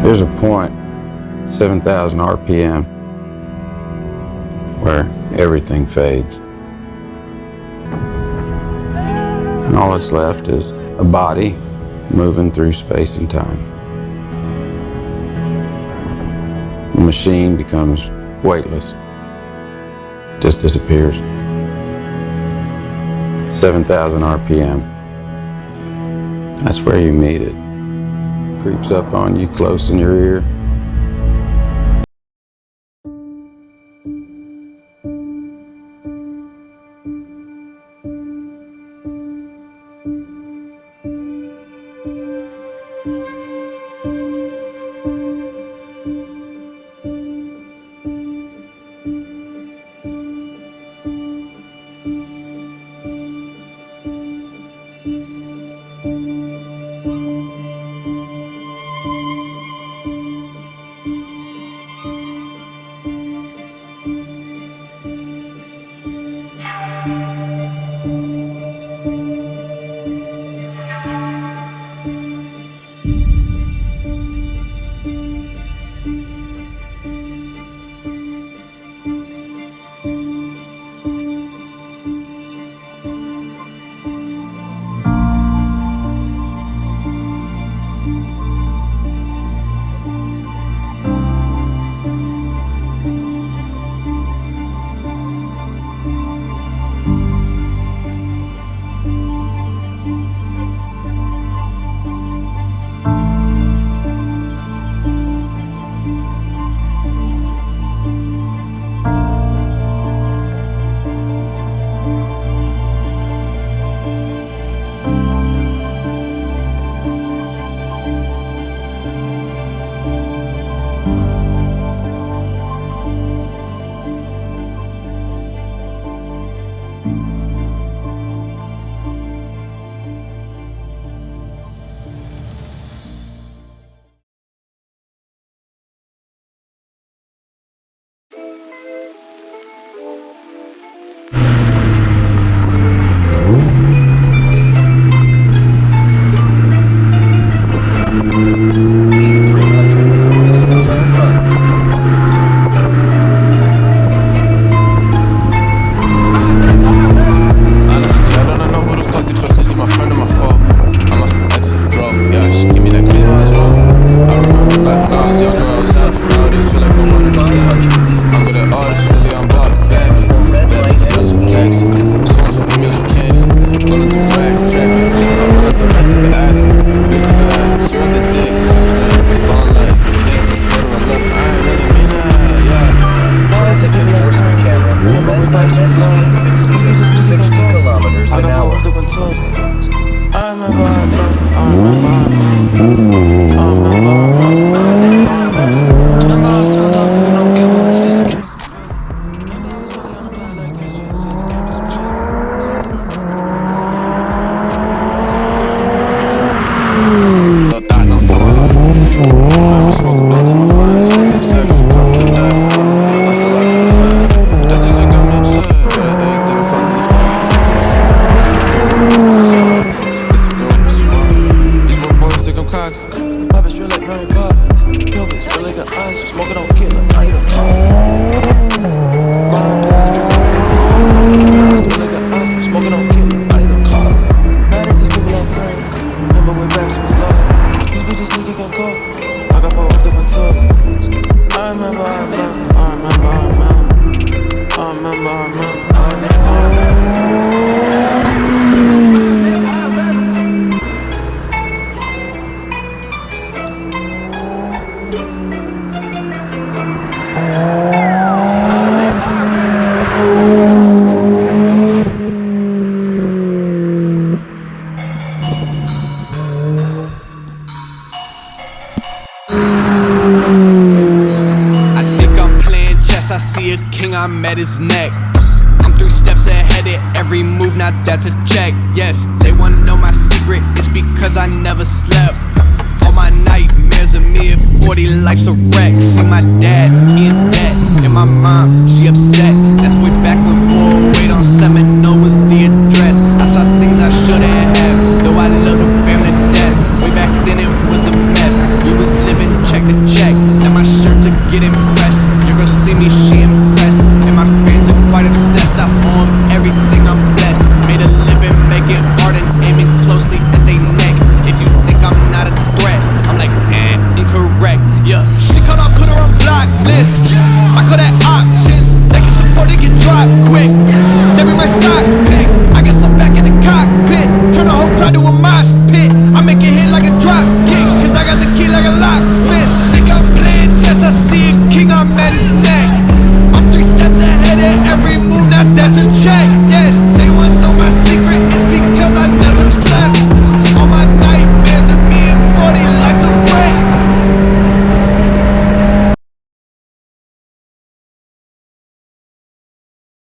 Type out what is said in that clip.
There's a point, 7,000 RPM, where everything fades. And all that's left is a body moving through space and time. The machine becomes weightless, just disappears. 7,000 RPM. That's where you meet it. Creeps up on you close in your ear. I'm at his neck. I'm 3 steps ahead at every move, now that's a check. Yes, they wanna know my secret, it's because I never slept. All my nightmares of me at 40, life's a wreck. See my dad, he in debt, and my mom, she upset. That's way back when